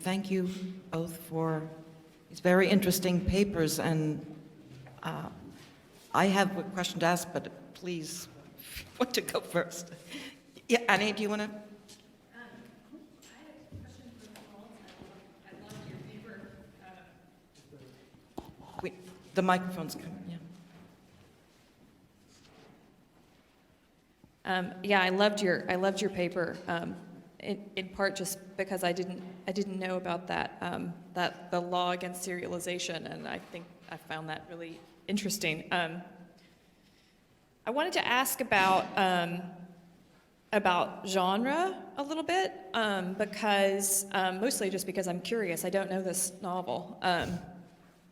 thank you both for these very interesting papers. And I have a question to ask, but please, if you want to go first. Yeah, Annie, do you want to? Wait, the microphone's coming, yeah. Yeah, I loved your paper. In part just because I didn't know about that that the law against serialization, and I think I found that really interesting. I wanted to ask about genre a little bit, because mostly just because I'm curious. I don't know this novel, but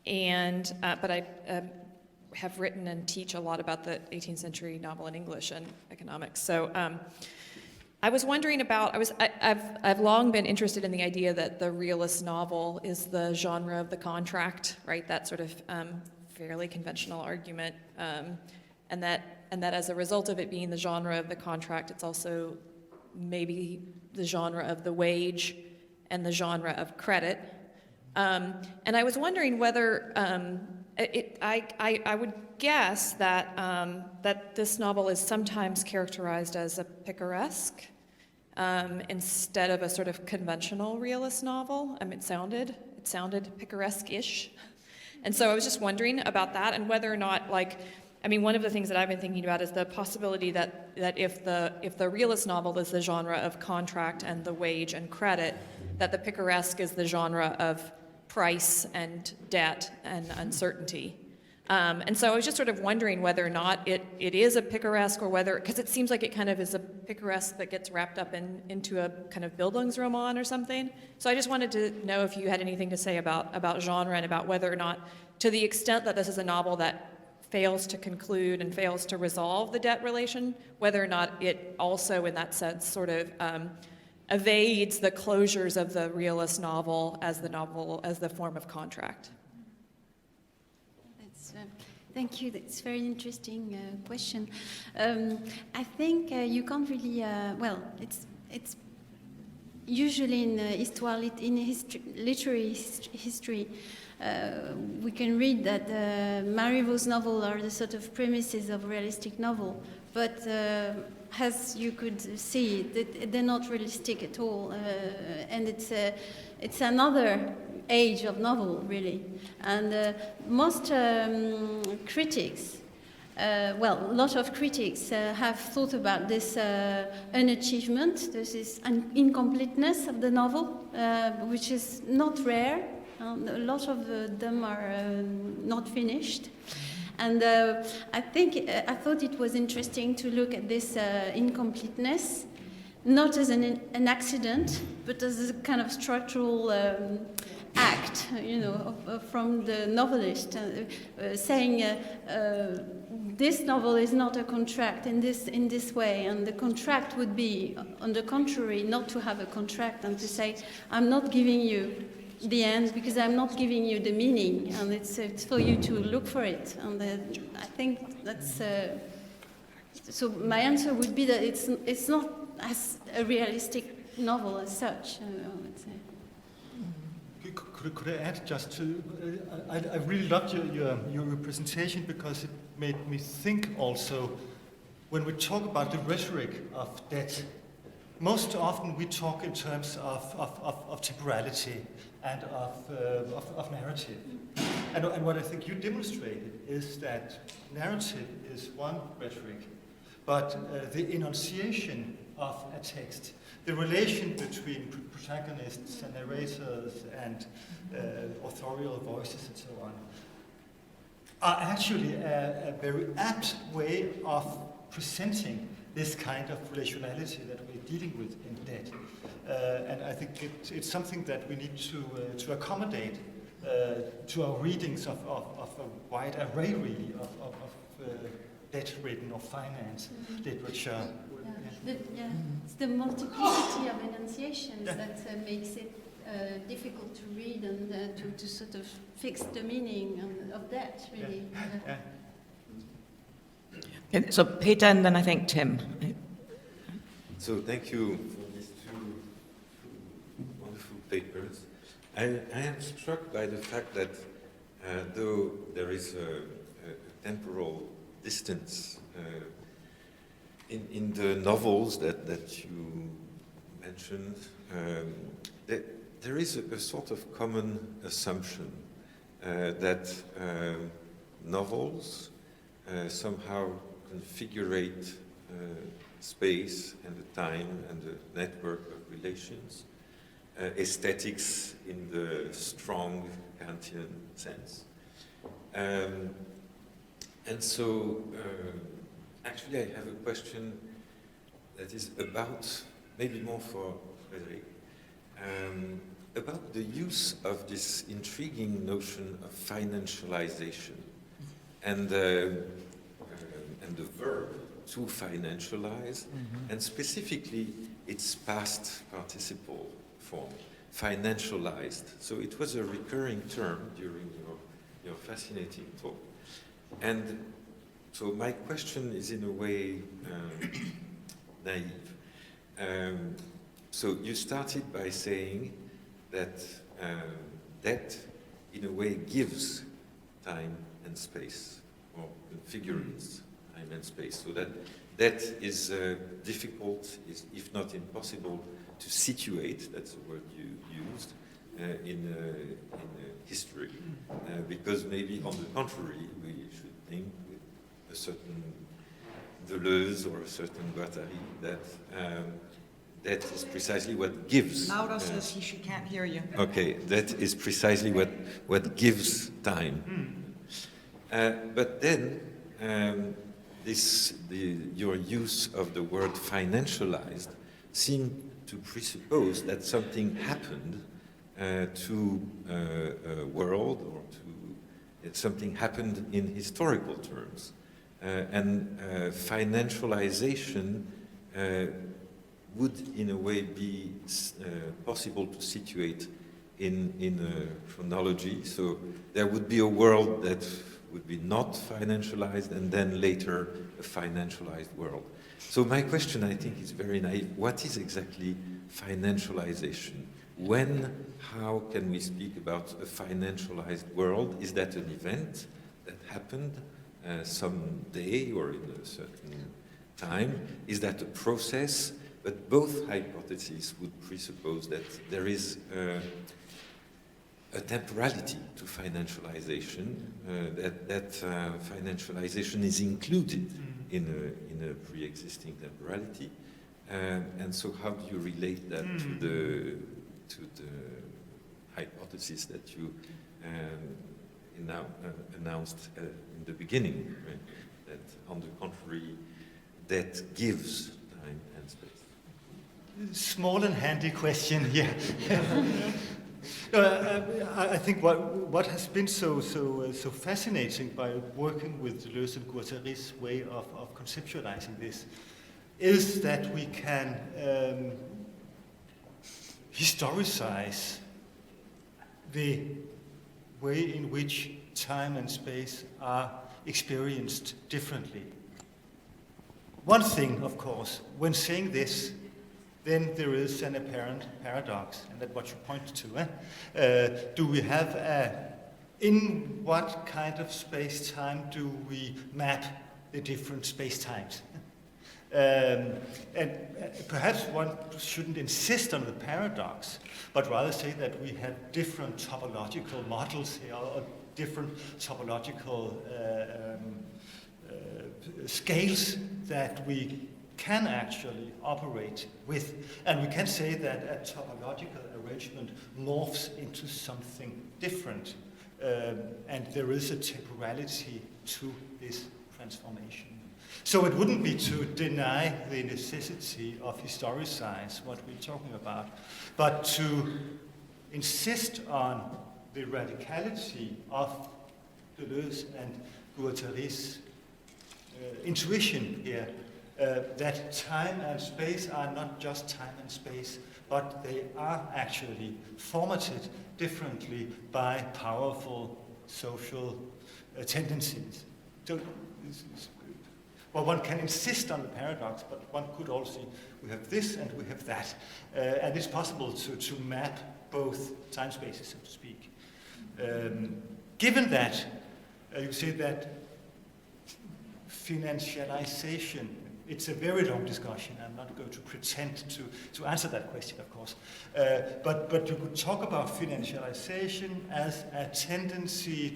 I have written and teach a lot about the 18th century novel in English and economics. So I was wondering about, I've long been interested in the idea that the realist novel is the genre of the contract, right? That sort of fairly conventional argument, and that as a result of it being the genre of the contract, it's also maybe the genre of the wage and the genre of credit. And I was wondering whether I would guess that that this novel is sometimes characterized as a picaresque instead of a sort of conventional realist novel. I mean, it sounded picaresque-ish, and so I was just wondering about that and whether or not, like, I mean, one of the things that I've been thinking about is the possibility that if the realist novel is the genre of contract and the wage and credit, that the picaresque is the genre of price and debt and uncertainty. And so I was just sort of wondering whether or not it is a picaresque, or whether, because it seems like it kind of is a picaresque that gets wrapped up into a kind of Bildungsroman or something. So I just wanted to know if you had anything to say about genre and about whether or not, to the extent that this is a novel that fails to conclude and fails to resolve the debt relation, whether or not it also, in that sense, sort of evades the closures of the realist novel as the form of contract. Thank you. That's a very interesting question. I think you can't really. Well, it's usually in literary history. We can read that Marivaux's novels are the sort of premises of realistic novel, but as you could see, they're not realistic at all, and it's another age of novel, really. And most critics, a lot of critics have thought about this unachievement, this incompleteness of the novel, which is not rare. A lot of them are not finished. And I thought it was interesting to look at this incompleteness, not as an accident, but as a kind of structural act, from the novelist, saying this novel is not a contract in this way, and the contract would be, on the contrary, not to have a contract and to say, I'm not giving you the end because I'm not giving you the meaning, and it's for you to look for it. And I think that's so. My answer would be that it's not as a realistic novel as such. I would say. Could I add just to? I really loved your presentation, because it made me think also, when we talk about the rhetoric of debt, most often we talk in terms of temporality and of narrative. And what I think you demonstrated is that narrative is one rhetoric, but the enunciation of a text, the relation between protagonists and narrators and authorial voices and so on, are actually a very apt way of presenting this kind of relationality that we're dealing with in debt. And I think it's something that we need to accommodate to our readings of a wide array, really, of debt-ridden or finance literature. It's the multiplicity of enunciations that makes it difficult to read and to sort of fix the meaning of that, really. Okay, so Peter, and then I think Tim. So thank you for these two wonderful papers. I am struck by the fact that though there is a temporal distance in the novels that you mentioned, there is a sort of common assumption that novels somehow configurate space and the time and the network of relations, aesthetics in the strong Kantian sense. And so, actually I have a question that is about, maybe more for Frederik, about the use of this intriguing notion of financialization and the verb to financialize, and specifically its past participle form, financialized. So it was a recurring term during your fascinating talk. And so my question is in a way naive. So you started by saying that debt in a way gives time and space, or configurates time and space, so that debt is difficult, if not impossible, to situate, that's the word you used, in history, because maybe on the contrary, we should think with a certain Deleuze or a certain Guattari that that is precisely what gives. Laura says she can't hear you. Okay, that is precisely what gives time. But then your use of the word financialized seemed to presuppose that something happened to a world, or that something happened in historical terms. And financialization would in a way be possible to situate in a chronology. So there would be a world that would be not financialized, and then later a financialized world. So my question, I think, is very naive. What is exactly financialization? When, how can we speak about a financialized world? Is that an event that happened some day or in a certain time? Is that a process? But both hypotheses would presuppose that there is a temporality to financialization, that financialization is included in a pre-existing temporality. And so how do you relate that to the hypothesis that you now announced in the beginning, right? That on the contrary, that gives time and space? Small and handy question, yeah. I think what has been so fascinating by working with Deleuze and Guattari's way of conceptualizing this is that we can historicize the way in which time and space are experienced differently. One thing, of course, when saying this, then there is an apparent paradox, and that's what you pointed to. Do we have in what kind of space-time do we map the different space-times? And perhaps one shouldn't insist on the paradox, but rather say that we have different topological models here, or different topological scales that we can actually operate with. And we can say that a topological arrangement morphs into something different. And there is a temporality to this transformation. So it wouldn't be to deny the necessity of historicize what we're talking about, but to insist on the radicality of Deleuze and Guattari's intuition here, that time and space are not just time and space, but they are actually formatted differently by powerful social tendencies. So, well, one can insist on the paradox, but one could also say, we have this and we have that. And it's possible to map both time spaces, so to speak. Given that, you say that financialization, it's a very long discussion. I'm not going to pretend to answer that question, of course. But you could talk about financialization as a tendency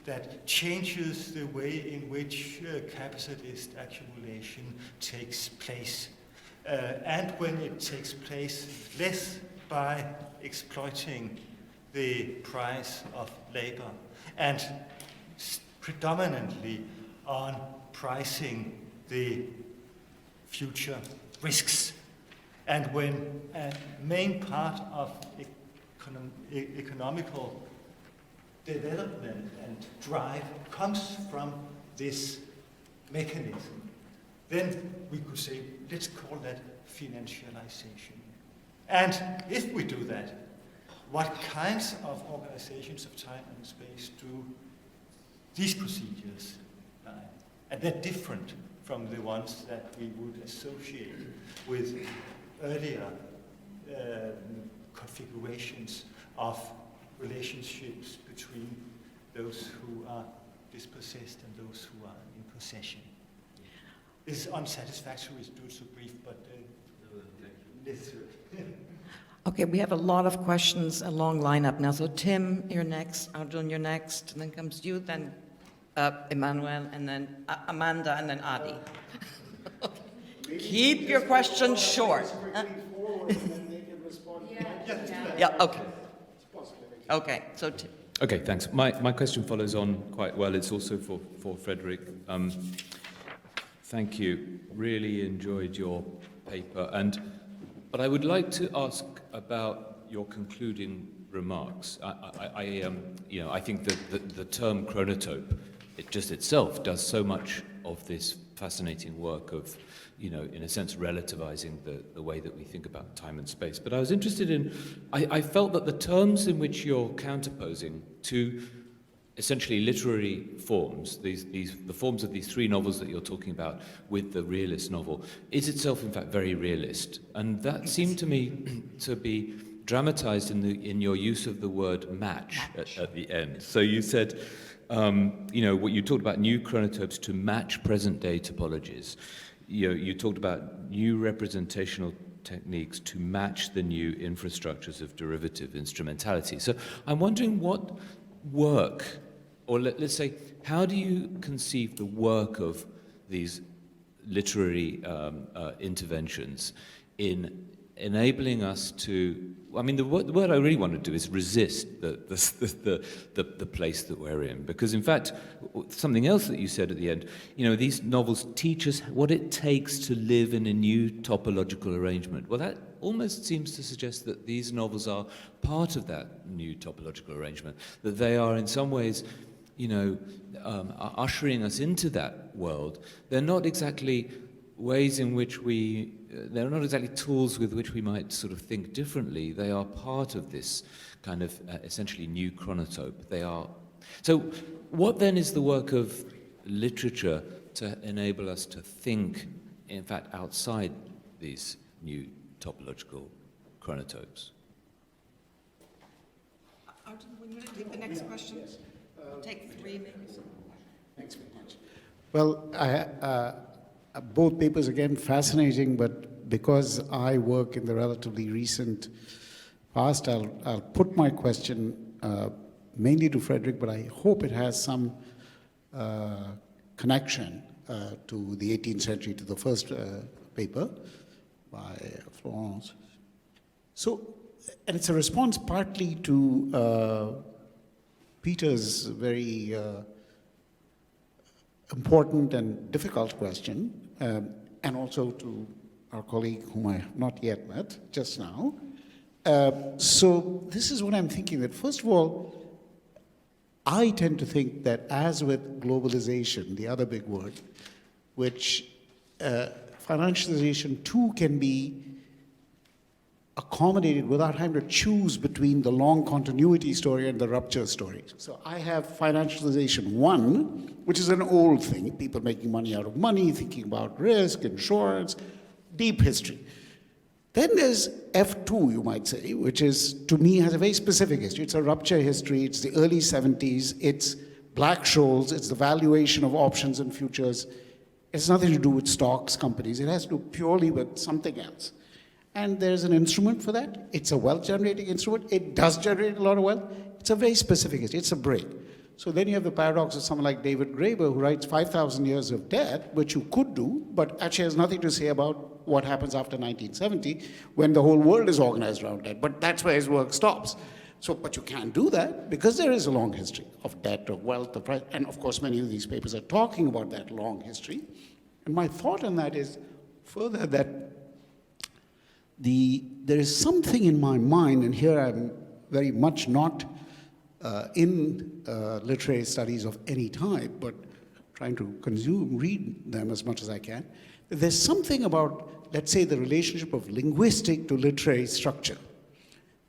that changes the way in which capitalist accumulation takes place. And when it takes place less by exploiting the price of labor and predominantly on pricing the future risks. And when a main part of economical development and drive comes from this mechanism, then we could say, let's call that financialization. And if we do that, what kinds of organizations of time and space do these procedures lie? And they're different from the ones that we would associate with earlier configurations of relationships between those who are dispossessed and those who are in possession. It's unsatisfactory to do it so brief, but necessary. Okay, we have a lot of questions, a long lineup now. So Tim, you're next, Arjun, you're next, and then comes you, then Emmanuel, and then Amanda, and then Adi. Keep your questions short. Yeah, okay. Okay, so Tim. Okay, thanks. My question follows on quite well. It's also for Frederik. Thank you. Really enjoyed your paper. But I would like to ask about your concluding remarks. I think that the term chronotope, it just itself does so much of this fascinating work of, in a sense, relativizing the way that we think about time and space. But I was interested in, I felt that the terms in which you're counterposing to essentially literary forms, the forms of these three novels that you're talking about with the realist novel, is itself in fact very realist. And that seemed to me to be dramatized in your use of the word match. At the end. So you said, what you talked about new chronotopes to match present day topologies. You talked about new representational techniques to match the new infrastructures of derivative instrumentality. So I'm wondering what work, or let's say, how do you conceive the work of these literary interventions in enabling us to, the word I really want to do is resist the place that we're in. Because in fact, something else that you said at the end, these novels teach us what it takes to live in a new topological arrangement. Well, that almost seems to suggest that these novels are part of that new topological arrangement, that they are in some ways, are ushering us into that world. They're not exactly ways in which they're not exactly tools with which we might sort of think differently. They are part of this kind of essentially new chronotope. They are. So what then is the work of literature to enable us to think, in fact, outside these new topological chronotopes? Arjun, when you take the next question, take 3 minutes. Thanks very much. Well, both papers, again, fascinating, but because I work in the relatively recent past, I'll put my question mainly to Frederik, but I hope it has some connection to the 18th century, to the first paper by Florence. So, and it's a response partly to Peter's very important and difficult question, and also to our colleague whom I have not yet met just now. So this is what I'm thinking, that first of all, I tend to think that as with globalization, the other big word, which financialization too can be a accommodated without having to choose between the long continuity story and the rupture story. So I have financialization 1, which is an old thing, people making money out of money, thinking about risk, insurance, deep history. Then there's F2, you might say, which is, to me, has a very specific history. It's a rupture history, it's the early 70s, it's Black-Scholes, it's the valuation of options and futures. It has nothing to do with stocks, companies, it has to do purely with something else. And there's an instrument for that. It's a wealth-generating instrument. It does generate a lot of wealth. It's a very specific history. It's a break. So then you have the paradox of someone like David Graeber, who writes 5,000 years of debt, which you could do, but actually has nothing to say about what happens after 1970, when the whole world is organized around debt. But that's where his work stops. So, but you can't do that because there is a long history of debt, of wealth, of price. And of course, many of these papers are talking about that long history. And my thought on that is further that there is something in my mind, and here I'm very much not in literary studies of any type, but trying to read them as much as I can. There's something about, let's say, the relationship of linguistic to literary structure,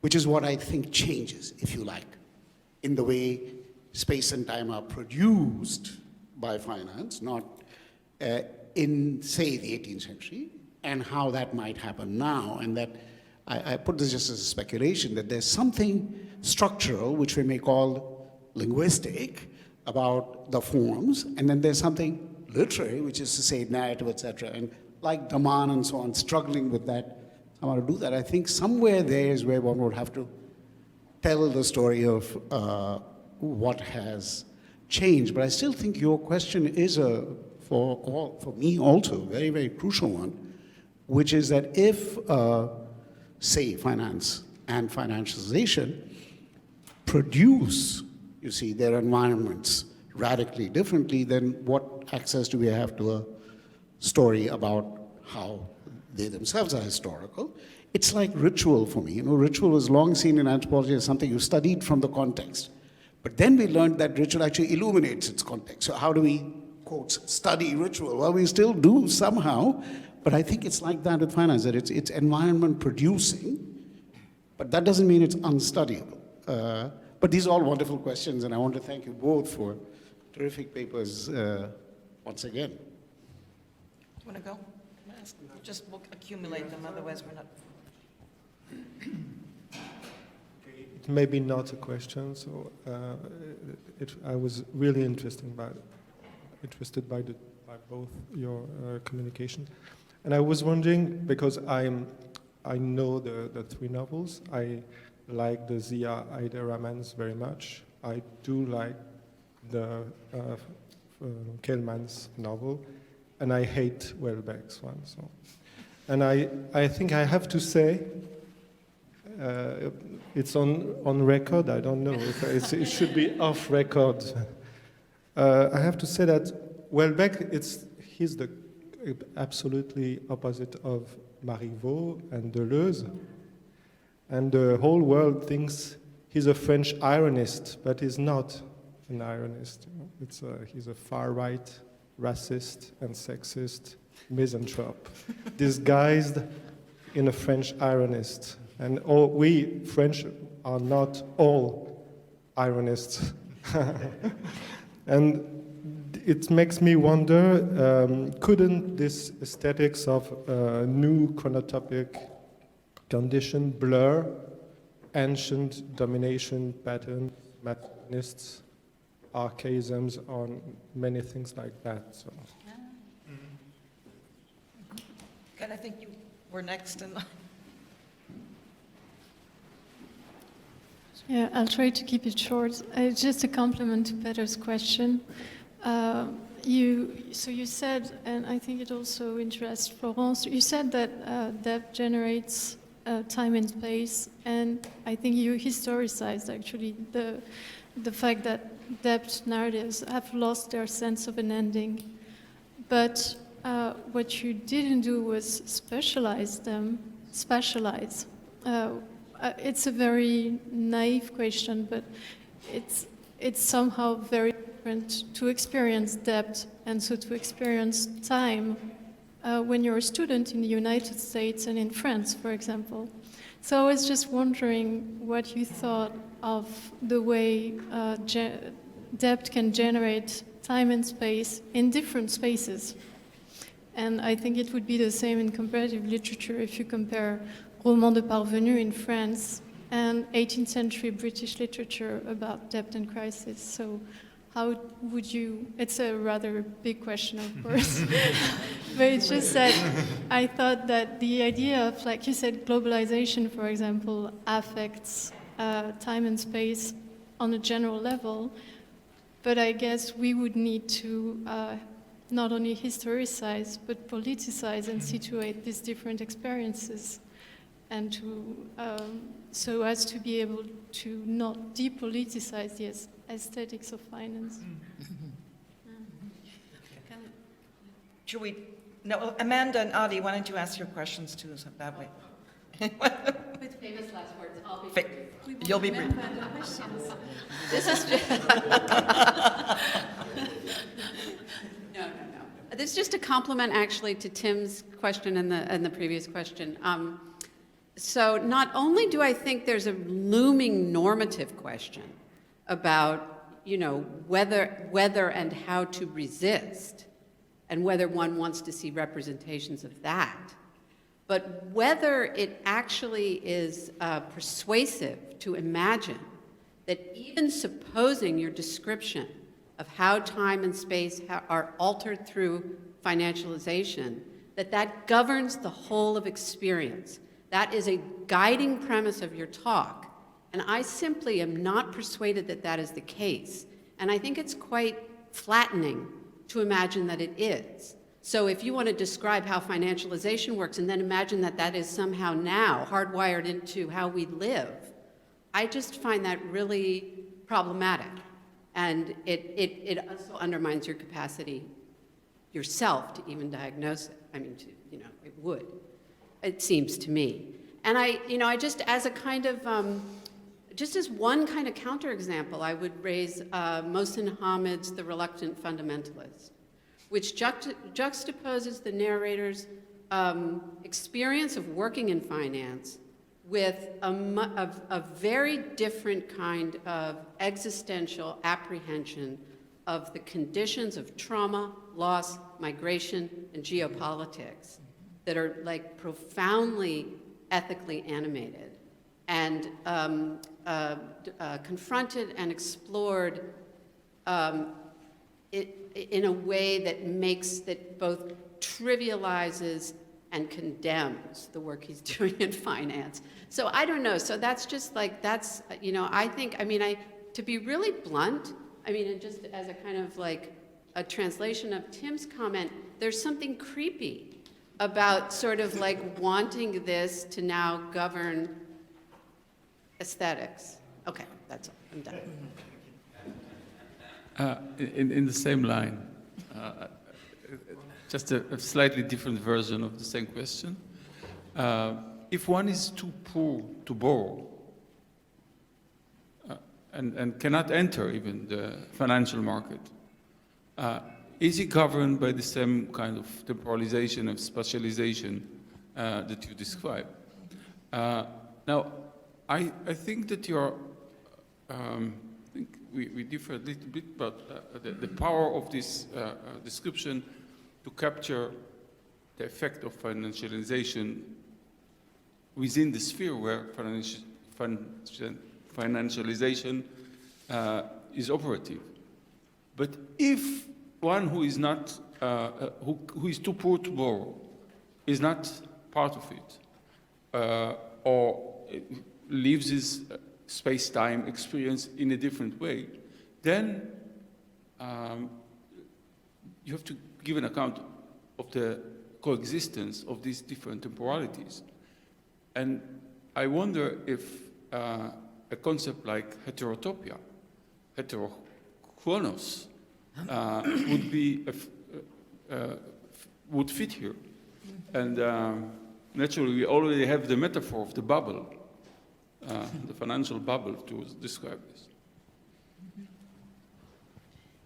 which is what I think changes, if you like, in the way space and time are produced by finance, not in, say, the 18th century, and how that might happen now. And that I put this just as a speculation, that there's something structural, which we may call linguistic, about the forms, and then there's something literary, which is to say narrative, etc. And like Daman and so on, struggling with that, somehow to do that. I think somewhere there is where one would have to tell the story of what has changed. But I still think your question is for me also, a very, very crucial one, which is that if, say, finance and financialization produce, you see, their environments radically differently, then what access do we have to a story about how they themselves are historical? It's like ritual for me. You know, ritual was long seen in anthropology as something you studied from the context. But then we learned that ritual actually illuminates its context. So how do we, quote, study ritual? Well, we still do somehow, but I think it's like that with finance, that it's environment producing, but that doesn't mean it's unstudiable. But these are all wonderful questions, and I want to thank you both for terrific papers once again. Do you want to go? Just we'll accumulate them, otherwise we're not. It may be not a question, so I was really interested by both your communication. And I was wondering, because I know the 3 novels, I like the Zia Ida romance very much. I do like the Kellman's novel, and I hate Welbeck's one. So, and I think I have to say, it's on record. I don't know if it should be off record. I have to say that Welbeck, he's the absolutely opposite of Marivaux and Deleuze. And the whole world thinks he's a French ironist, but he's not an ironist. He's a far-right, racist and sexist misanthrope, disguised in a French ironist. And we French are not all ironists. And it makes me wonder, couldn't this aesthetics of new chronotopic condition blur ancient domination patterns, materialists, archaisms, on many things like that? So. Good, I think you were next in line. Yeah, I'll try to keep it short. Just a compliment to Peter's question. You said, and I think it also interests Florence, you said that depth generates time and space, and I think you historicized actually the fact that depth narratives have lost their sense of an ending. But what you didn't do was specialize them, specialize. It's a very naive question, but it's somehow very different to experience depth and so to experience time when you're a student in the United States and in France, for example. So I was just wondering what you thought of the way debt can generate time and space in different spaces. And I think it would be the same in comparative literature if you compare Roman de Parvenu in France and 18th century British literature about debt and crisis. So how would you, it's a rather big question, of course, but it's just that I thought that the idea of, like you said, globalization, for example, affects time and space on a general level, but I guess we would need to not only historicize, but politicize and situate these different experiences, and to, so as to be able to not depoliticize the aesthetics of finance. Should we, no, Amanda and Adi, why don't you ask your questions too, so that way. With famous last words, I'll be brief. You'll be brief. This is just no. This is just a compliment, actually, to Tim's question and the previous question. So not only do I think there's a looming normative question about, you know, whether and how to resist, and whether one wants to see representations of that, but whether it actually is persuasive to imagine that even supposing your description of how time and space are altered through financialization, that governs the whole of experience. That is a guiding premise of your talk, and I simply am not persuaded that that is the case. And I think it's quite flattening to imagine that it is. So if you want to describe how financialization works and then imagine that that is somehow now hardwired into how we live, I just find that really problematic. And it also undermines your capacity yourself to even diagnose it. I mean, it would. It seems to me. And I just as a kind of, just as one kind of counterexample, I would raise Mohsin Hamid's The Reluctant Fundamentalist, which juxtaposes the narrator's experience of working in finance with a very different kind of existential apprehension of the conditions of trauma, loss, migration, and geopolitics that are like profoundly ethically animated and confronted and explored in a way that both trivializes and condemns the work he's doing in finance. So I don't know. So that's just like, that's, I think, to be really blunt, and just as a kind of like a translation of Tim's comment, there's something creepy about sort of like wanting this to now govern aesthetics. Okay, that's all. I'm done. In the same line, just a slightly different version of the same question. If one is too poor to borrow and cannot enter even the financial market, is he governed by the same kind of temporalization of specialization that you describe? Now, I think that you're, we differ a little bit, but the power of this description to capture the effect of financialization within the sphere where financialization is operative. But if one who is not, who is too poor to borrow is not part of it, or lives his space-time experience in a different way, then you have to give an account of the coexistence of these different temporalities. And I wonder if a concept like heterotopia, heterochronos, would be would fit here. And naturally, we already have the metaphor of the bubble, the financial bubble, to describe this. Who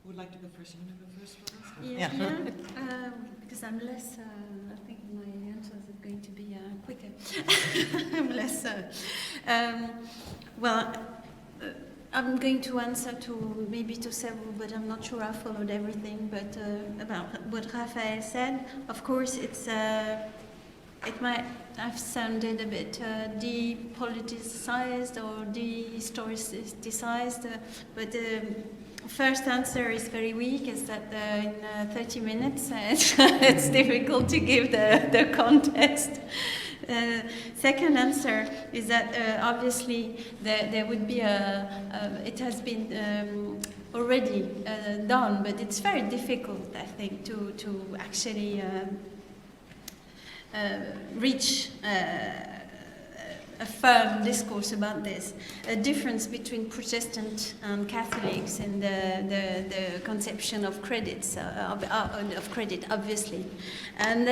would like to go first? You want to go first, Florence? Yeah. Because I'm less going to be quicker. I'm less. Well, I'm going to answer to maybe to several, but I'm not sure I followed everything. But about what Raphael said, of course, it might have sounded a bit depoliticized or dehistoricized, but the first answer is very weak, is that in 30 minutes it's difficult to give the context. Second answer is that obviously there would be it has been already done, but it's very difficult, I think, to actually reach a firm discourse about this. A difference between Protestant and Catholics in the conception of credits, of credit, obviously. And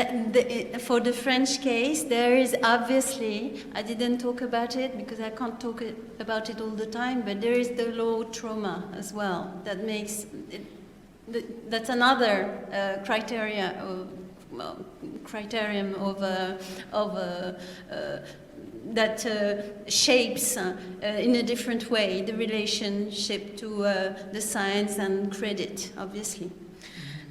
for the French case, there is obviously, I didn't talk about it because I can't talk about it all the time, but there is the law trauma as well that makes it, that's another criterion that shapes in a different way the relationship to the science and credit, obviously.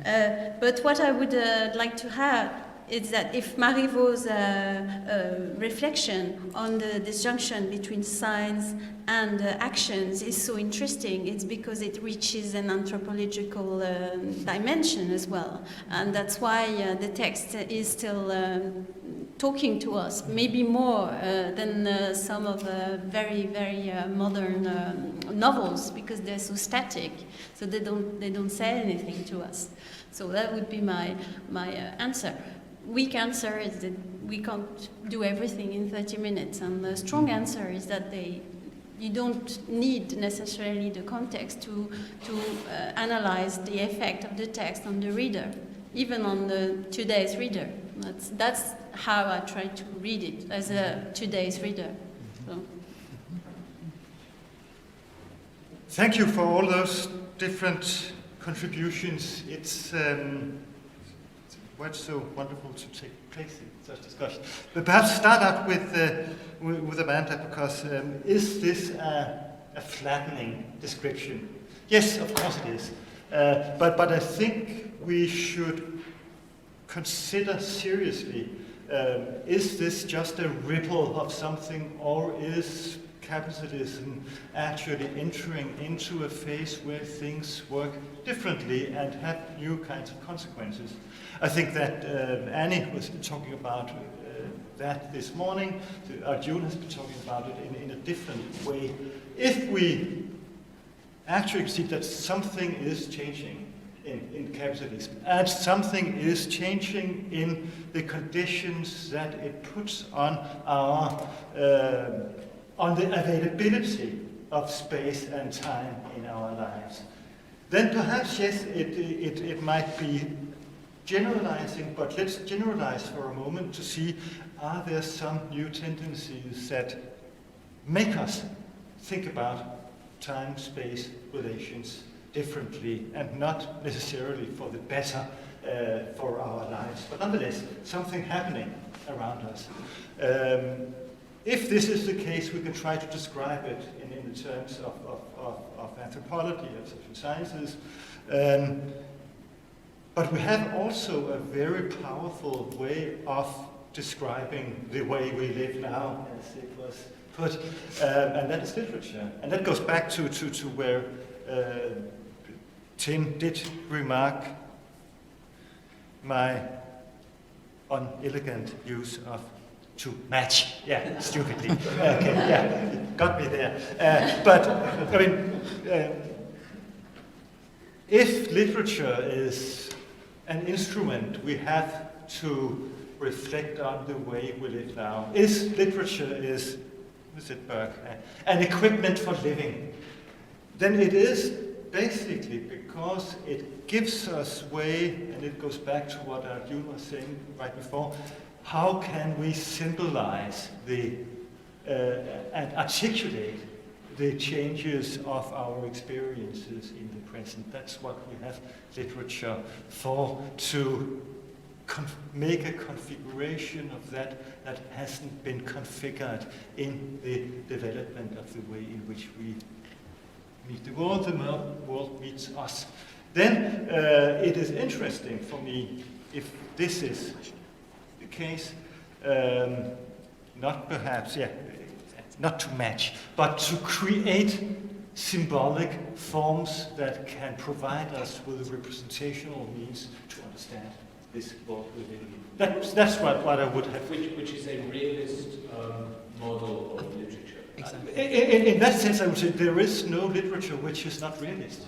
But what I would like to have is that if Marivaux's reflection on the disjunction between science and actions is so interesting, it's because it reaches an anthropological dimension as well. And that's why the text is still talking to us, maybe more than some of very, very modern novels, because they're so static, so they don't say anything to us. So that would be my answer. Weak answer is that we can't do everything in 30 minutes, and the strong answer is that you don't need necessarily the context to analyze the effect of the text on the reader, even on today's reader. That's how I try to read it, as a today's reader. So. Thank you for all those different contributions. It's so wonderful to take place in such discussion. But perhaps start out with Amanda, because is this a flattening description? Yes, of course it is. But I think we should consider seriously, is this just a ripple of something, or is capitalism actually entering into a phase where things work differently and have new kinds of consequences? I think that Annie was talking about that this morning. Arjun has been talking about it in a different way. If we actually see that something is changing in capitalism, and something is changing in the conditions that it puts on the availability of space and time in our lives, then perhaps, yes, it might be generalizing, but let's generalize for a moment to see, are there some new tendencies that make us think about time-space relations differently, and not necessarily for the better for our lives, but nonetheless, something happening around us. If this is the case, we can try to describe it in the terms of anthropology, of social sciences. But we have also a very powerful way of describing the way we live now, as it was put, and that is literature. And that goes back to where Tim did remark my unelegant use of to match, yeah, stupidly. Okay, yeah, got me there. But, I mean, if literature is an instrument we have to reflect on the way we live now, is literature, is it Burke, an equipment for living, then it is basically because it gives us way, and it goes back to what Arjun was saying right before, how can we symbolize and articulate the changes of our experiences in the present? That's what we have literature for, to make a configuration of that that hasn't been configured in the development of the way in which we meet the world meets us. Then it is interesting for me, if this is the case, not perhaps, not to match, but to create symbolic forms that can provide us with a representational means to understand this world we live in. That's what I would have. Which is a realist model of literature. Exactly. In that sense, I would say there is no literature which is not realist.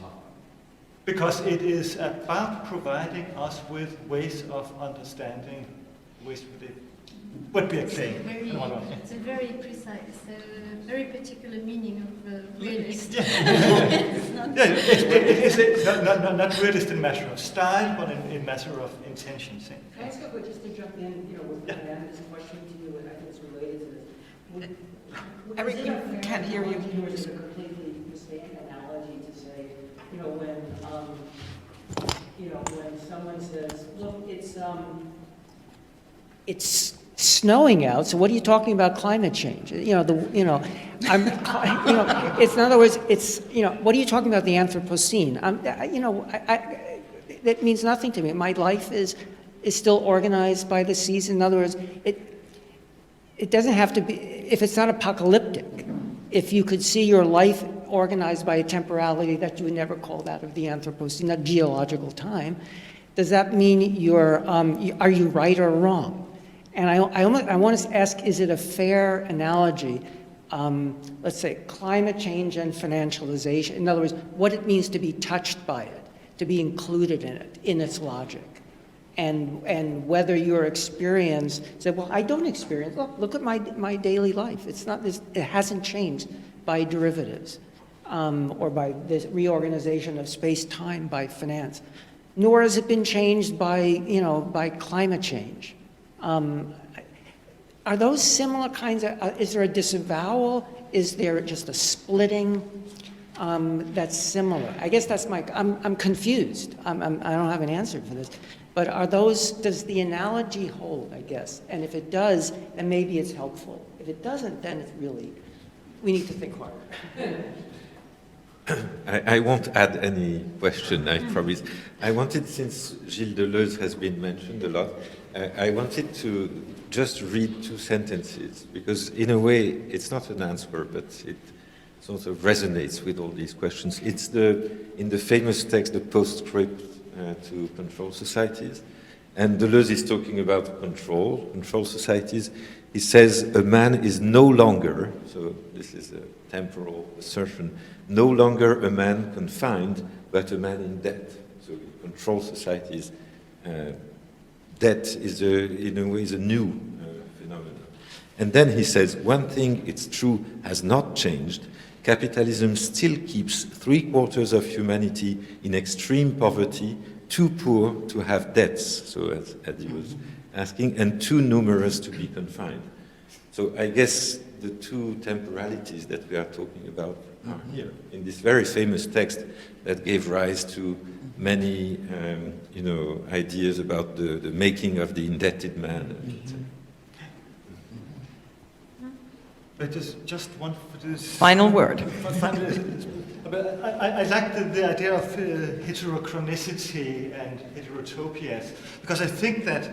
Because it is about providing us with ways of understanding ways we live. What we are saying. It's a very precise, very particular meaning of realist. It's not realist in matter of style, but in matter of intention. Can I ask a quick, just to jump in, with Diana's question to you, and I think it's related to this. Eric, we can't hear you. Is it a completely mistaken analogy to say, when someone says, look, it's snowing out, so what are you talking about climate change? It's in other words, what are you talking about the Anthropocene? That means nothing to me. My life is still organized by the season. In other words, it doesn't have to be, if it's not apocalyptic, if you could see your life organized by a temporality that you would never call that of the Anthropocene, not geological time, does that mean are you right or wrong? And I want to ask, is it a fair analogy, let's say climate change and financialization, in other words, what it means to be touched by it, to be included in it, in its logic, and whether your experience, say, well, I don't experience, look at my daily life. It's not this, it hasn't changed by derivatives or by this reorganization of space-time by finance, nor has it been changed by climate change. Are those similar kinds of, is there a disavowal? Is there just a splitting that's similar? I guess that's I'm confused. I don't have an answer for this. But does the analogy hold, I guess? And if it does, then maybe it's helpful. If it doesn't, then it's really, we need to think harder. I won't add any question, I promise. I wanted, since Gilles Deleuze has been mentioned a lot, I wanted to just read 2 sentences, because in a way it's not an answer, but it sort of resonates with all these questions. It's in the famous text, the postscript to Control Societies, and Deleuze is talking about control societies. He says, a man is no longer, so this is a temporal assertion, no longer a man confined, but a man in debt. So in control societies, debt is in a way is a new phenomenon. And then he says, one thing, it's true, has not changed. Capitalism still keeps 3/4 of humanity in extreme poverty, too poor to have debts, so as he was asking, and too numerous to be confined. So I guess the 2 temporalities that we are talking about are here, in this very famous text that gave rise to many, ideas about the making of the indebted man. But just one for this. Final word. I like the idea of heterochronicity and heterotopias, because I think that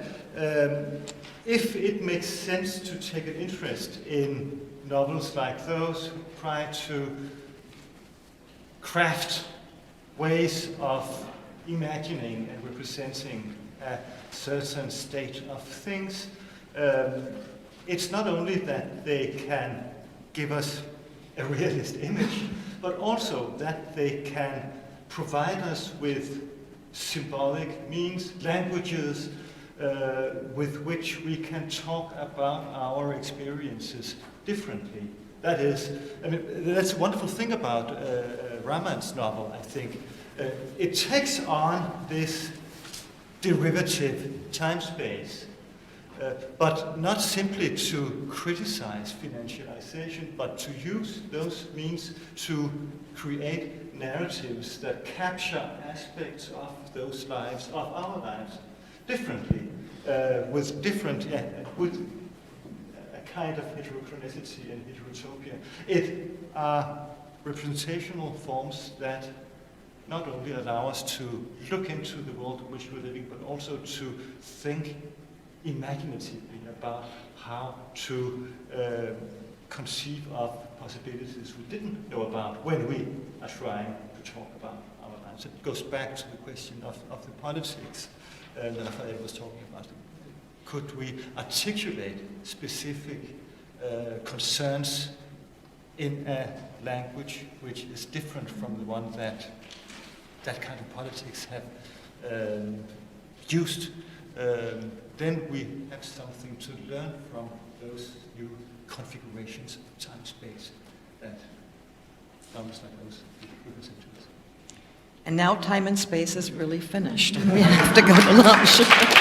if it makes sense to take an interest in novels like those who try to craft ways of imagining and representing a certain state of things, it's not only that they can give us a realist image, but also that they can provide us with symbolic means, languages, with which we can talk about our experiences differently. That is, that's a wonderful thing about Raman's novel, I think. It takes on this derivative time-space, but not simply to criticize financialization, but to use those means to create narratives that capture aspects of those lives, of our lives, differently. with different, with a kind of heterochronicity and heterotopia. It are representational forms that not only allow us to look into the world in which we're living, but also to think imaginatively about how to conceive of possibilities we didn't know about when we are trying to talk about our lives. It goes back to the question of the politics that Frederik was talking about. Could we articulate specific concerns in a language which is different from the one that kind of politics have used? Then we have something to learn from those new configurations of time-space that novels like those represent to us. And now time and space is really finished. We have to go to lunch.